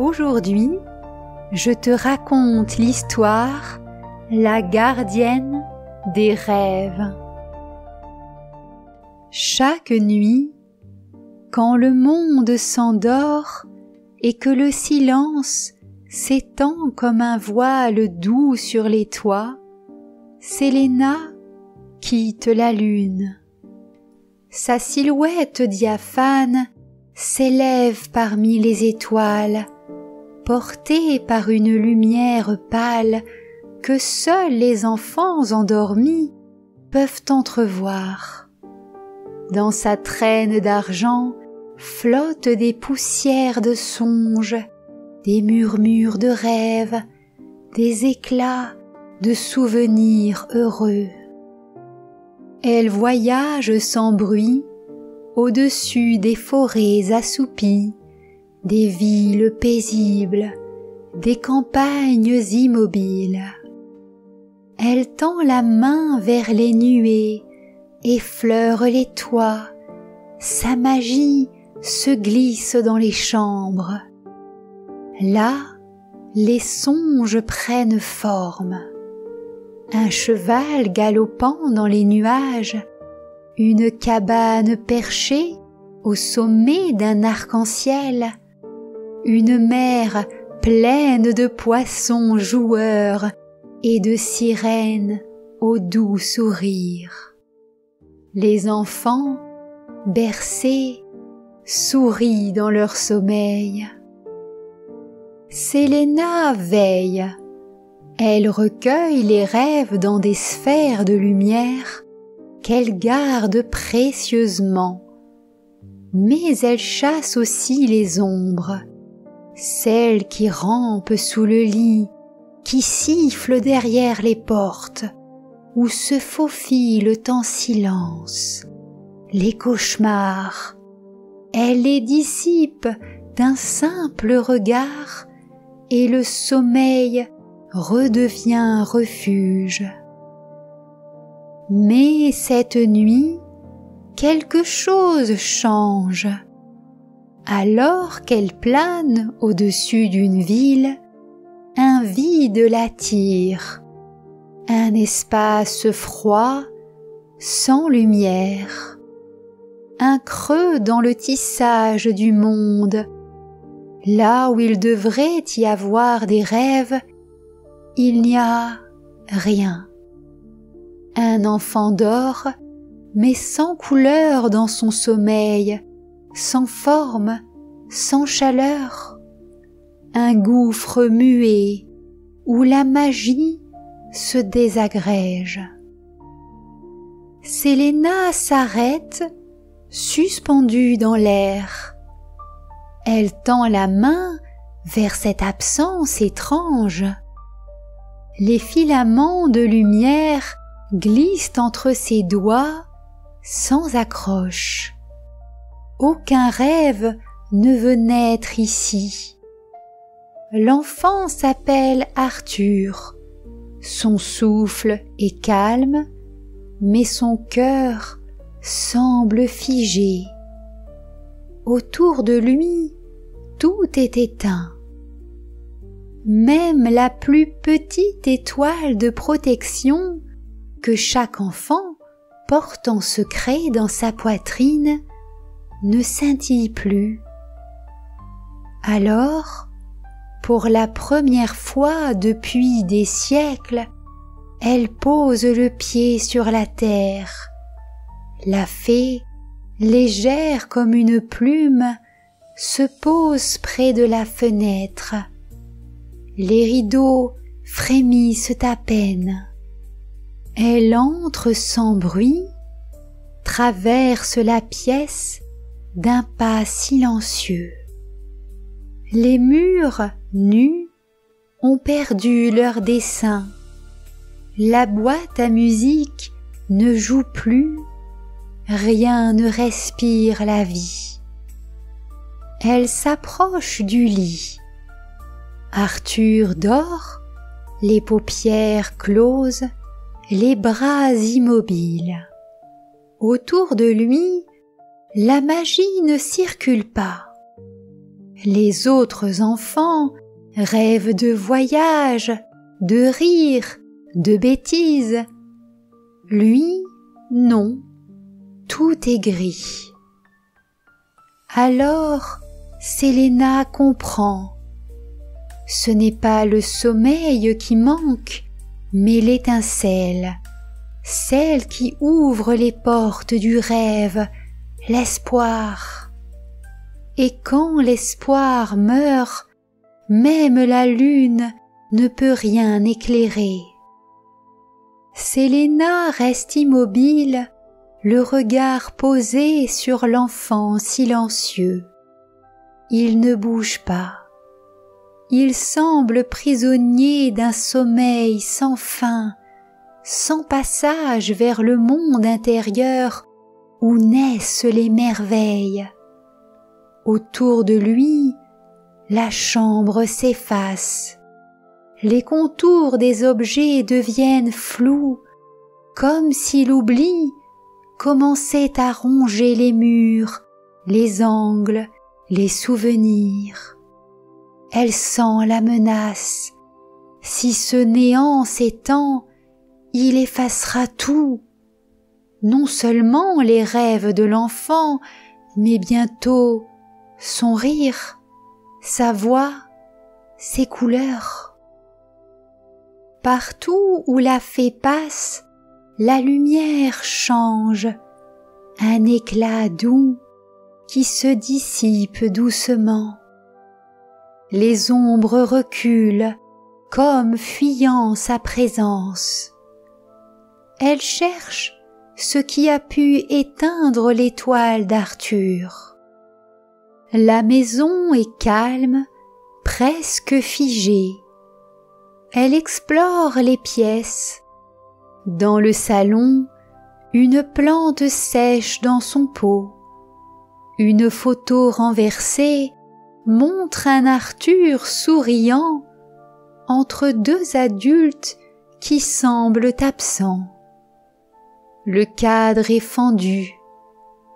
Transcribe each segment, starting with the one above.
Aujourd'hui, je te raconte l'histoire La gardienne des rêves. Chaque nuit, quand le monde s'endort et que le silence s'étend comme un voile doux sur les toits, Séléna quitte la lune. Sa silhouette diaphane s'élève parmi les étoiles, portée par une lumière pâle que seuls les enfants endormis peuvent entrevoir. Dans sa traîne d'argent flottent des poussières de songes, des murmures de rêves, des éclats de souvenirs heureux. Elle voyage sans bruit au-dessus des forêts assoupies, des villes paisibles, des campagnes immobiles. Elle tend la main vers les nuées, effleure les toits, sa magie se glisse dans les chambres. Là, les songes prennent forme. Un cheval galopant dans les nuages, une cabane perchée au sommet d'un arc-en-ciel, une mer pleine de poissons joueurs et de sirènes au doux sourire. Les enfants, bercés, sourient dans leur sommeil. Séléna veille. Elle recueille les rêves dans des sphères de lumière qu'elle garde précieusement. Mais elle chasse aussi les ombres, celles qui rampent sous le lit, qui sifflent derrière les portes, ou se faufilent en silence. Les cauchemars, elle les dissipe d'un simple regard, et le sommeil redevient refuge. Mais cette nuit, quelque chose change. Alors qu'elle plane au-dessus d'une ville, un vide l'attire, un espace froid, sans lumière, un creux dans le tissage du monde. Là où il devrait y avoir des rêves, il n'y a rien. Un enfant dort, mais sans couleur dans son sommeil, sans forme, sans chaleur. Un gouffre muet où la magie se désagrège. Séléna s'arrête, suspendue dans l'air. Elle tend la main vers cette absence étrange. Les filaments de lumière glissent entre ses doigts sans accroche. Aucun rêve ne veut naître ici. L'enfant s'appelle Arthur. Son souffle est calme, mais son cœur semble figé. Autour de lui, tout est éteint. Même la plus petite étoile de protection que chaque enfant porte en secret dans sa poitrine ne scintille plus. Alors, pour la première fois depuis des siècles, elle pose le pied sur la terre. La fée, légère comme une plume, se pose près de la fenêtre. Les rideaux frémissent à peine. Elle entre sans bruit, traverse la pièce d'un pas silencieux. Les murs nus ont perdu leur dessin. La boîte à musique ne joue plus, rien ne respire la vie. Elle s'approche du lit. Arthur dort, les paupières closes, les bras immobiles. Autour de lui, la magie ne circule pas. Les autres enfants rêvent de voyages, de rires, de bêtises. Lui, non, tout est gris. Alors, Séléna comprend. Ce n'est pas le sommeil qui manque, mais l'étincelle, celle qui ouvre les portes du rêve, l'espoir. Et quand l'espoir meurt, même la lune ne peut rien éclairer. Séléna reste immobile, le regard posé sur l'enfant silencieux. Il ne bouge pas. Il semble prisonnier d'un sommeil sans fin, sans passage vers le monde intérieur où naissent les merveilles. Autour de lui, la chambre s'efface. Les contours des objets deviennent flous, comme si l'oubli commençait à ronger les murs, les angles, les souvenirs. Elle sent la menace. Si ce néant s'étend, il effacera tout. Non seulement les rêves de l'enfant, mais bientôt son rire, sa voix, ses couleurs. Partout où la fée passe, la lumière change, un éclat doux qui se dissipe doucement. Les ombres reculent comme fuyant sa présence. Elle cherche ce qui a pu éteindre l'étoile d'Arthur. La maison est calme, presque figée. Elle explore les pièces. Dans le salon, une plante sèche dans son pot. Une photo renversée montre un Arthur souriant entre deux adultes qui semblent absents. Le cadre est fendu,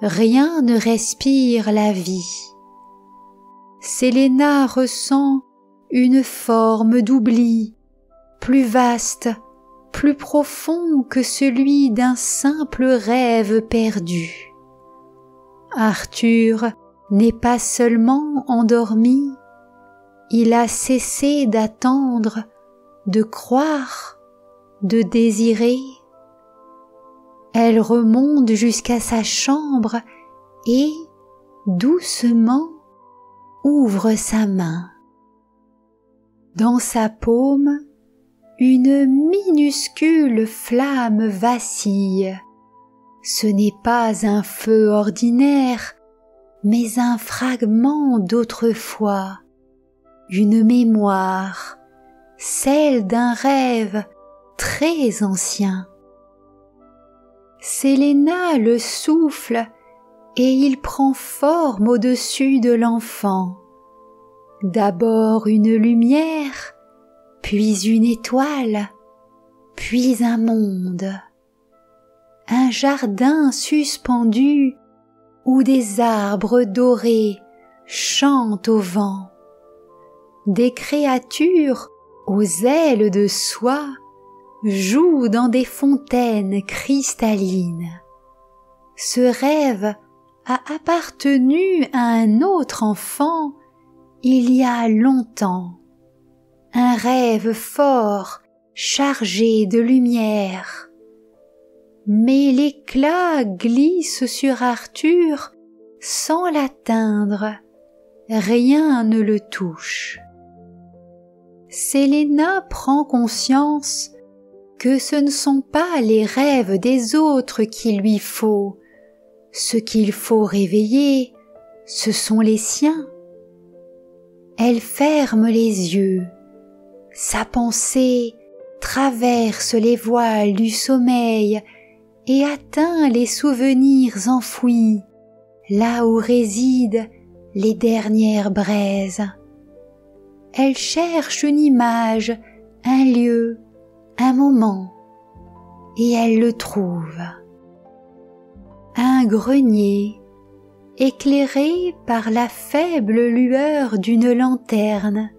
rien ne respire la vie. Séléna ressent une forme d'oubli, plus vaste, plus profond que celui d'un simple rêve perdu. Arthur n'est pas seulement endormi, il a cessé d'attendre, de croire, de désirer. Elle remonte jusqu'à sa chambre et, doucement, ouvre sa main. Dans sa paume, une minuscule flamme vacille. Ce n'est pas un feu ordinaire, mais un fragment d'autrefois, une mémoire, celle d'un rêve très ancien. Séléna le souffle et il prend forme au-dessus de l'enfant. D'abord une lumière, puis une étoile, puis un monde. Un jardin suspendu où des arbres dorés chantent au vent. Des créatures aux ailes de soie jouent dans des fontaines cristallines. Ce rêve a appartenu à un autre enfant il y a longtemps. Un rêve fort, chargé de lumière. Mais l'éclat glisse sur Arthur sans l'atteindre, rien ne le touche. Séléna prend conscience que ce ne sont pas les rêves des autres qu'il lui faut. Ce qu'il faut réveiller, ce sont les siens. Elle ferme les yeux. Sa pensée traverse les voiles du sommeil et atteint les souvenirs enfouis, là où résident les dernières braises. Elle cherche une image, un lieu, un moment, et elle le trouve. Un grenier éclairée par la faible lueur d'une lanterne,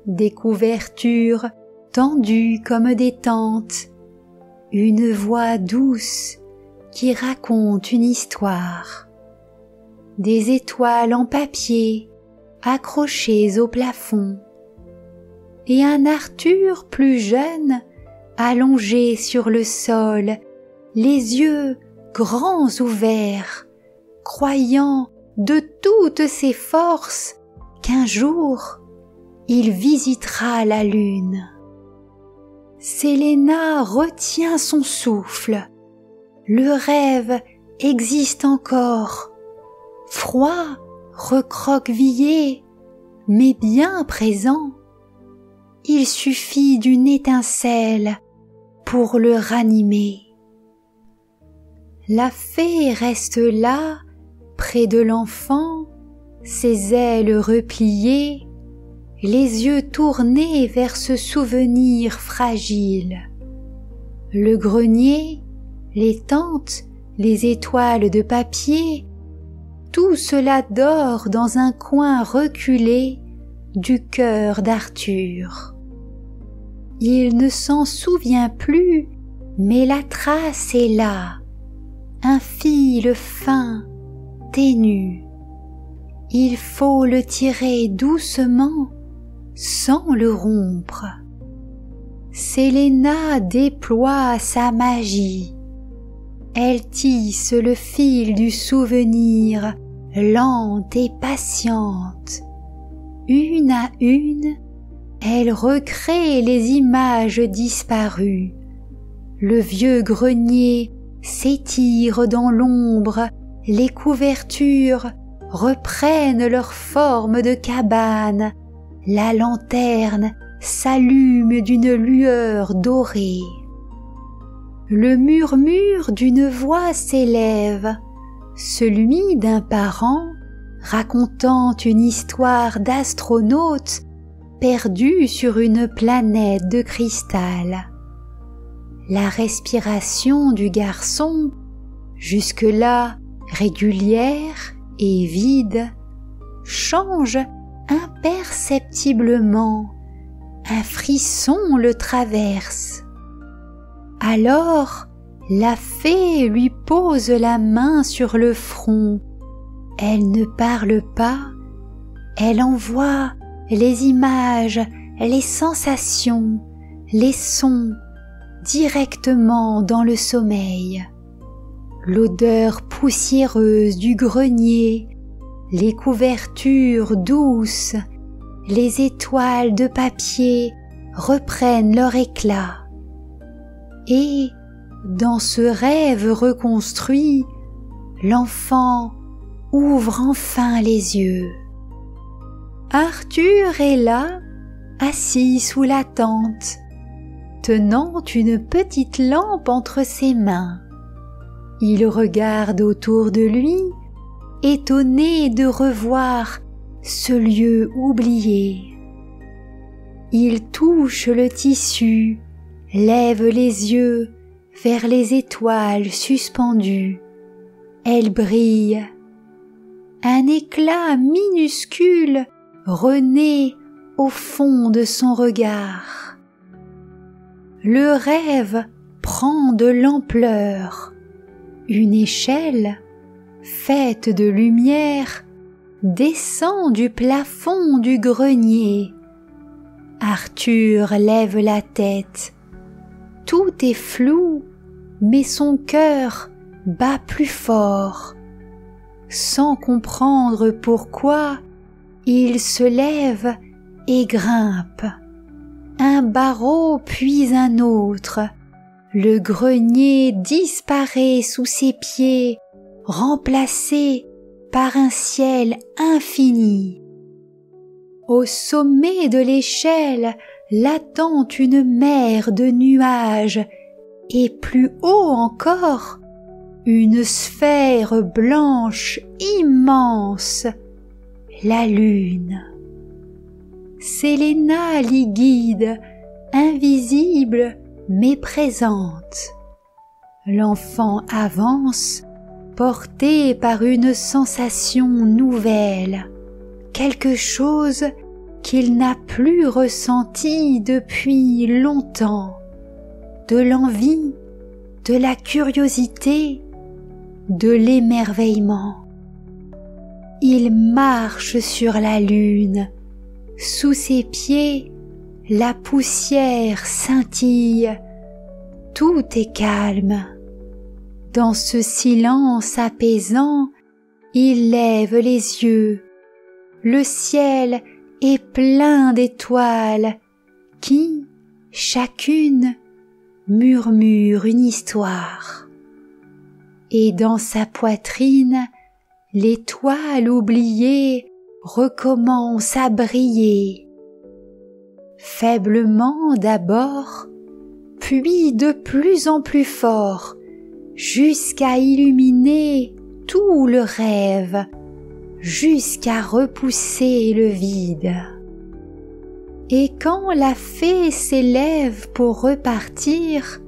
des couvertures tendues comme des tentes, une voix douce qui raconte une histoire, des étoiles en papier accrochées au plafond, et un Arthur plus jeune allongé sur le sol, les yeux grands ouverts, croyant de toutes ses forces qu'un jour il visitera la lune. Séléna retient son souffle. Le rêve existe encore, froid, recroquevillé, mais bien présent. Il suffit d'une étincelle pour le ranimer. La fée reste là, près de l'enfant, ses ailes repliées, les yeux tournés vers ce souvenir fragile. Le grenier, les tentes, les étoiles de papier, tout cela dort dans un coin reculé du cœur d'Arthur. Il ne s'en souvient plus, mais la trace est là, un fil fin, ténu. Il faut le tirer doucement, sans le rompre. Séléna déploie sa magie. Elle tisse le fil du souvenir, lente et patiente. Une à une, elle recrée les images disparues. Le vieux grenier s'étire dans l'ombre, les couvertures reprennent leur forme de cabane, la lanterne s'allume d'une lueur dorée. Le murmure d'une voix s'élève, celui d'un parent racontant une histoire d'astronaute perdu sur une planète de cristal. La respiration du garçon, jusque-là régulière et vide, change imperceptiblement, un frisson le traverse. Alors, la fée lui pose la main sur le front. Elle ne parle pas, elle envoie les images, les sensations, les sons directement dans le sommeil. L'odeur poussiéreuse du grenier, les couvertures douces, les étoiles de papier reprennent leur éclat. Et, dans ce rêve reconstruit, l'enfant ouvre enfin les yeux. Arthur est là, assis sous la tente, tenant une petite lampe entre ses mains. Il regarde autour de lui, étonné de revoir ce lieu oublié. Il touche le tissu, lève les yeux vers les étoiles suspendues. Elles brillent. Un éclat minuscule renaît au fond de son regard. Le rêve prend de l'ampleur. Une échelle, faite de lumière, descend du plafond du grenier. Arthur lève la tête. Tout est flou, mais son cœur bat plus fort. Sans comprendre pourquoi, il se lève et grimpe. Un barreau puis un autre. Le grenier disparaît sous ses pieds, remplacé par un ciel infini. Au sommet de l'échelle l'attend une mer de nuages, et plus haut encore, une sphère blanche immense, la lune. Séléna l'y guide, invisible mais présente. L'enfant avance, porté par une sensation nouvelle, quelque chose qu'il n'a plus ressenti depuis longtemps, de l'envie, de la curiosité, de l'émerveillement. Il marche sur la lune, sous ses pieds, la poussière scintille, tout est calme. Dans ce silence apaisant, il lève les yeux. Le ciel est plein d'étoiles qui, chacune, murmure une histoire. Et dans sa poitrine, l'étoile oubliée recommence à briller. Faiblement d'abord, puis de plus en plus fort, jusqu'à illuminer tout le rêve, jusqu'à repousser le vide. Et quand la fée s'élève pour repartir,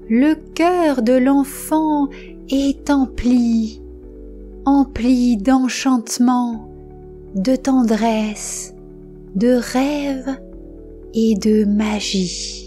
le cœur de l'enfant est empli d'enchantement, de tendresse, de rêve et de magie.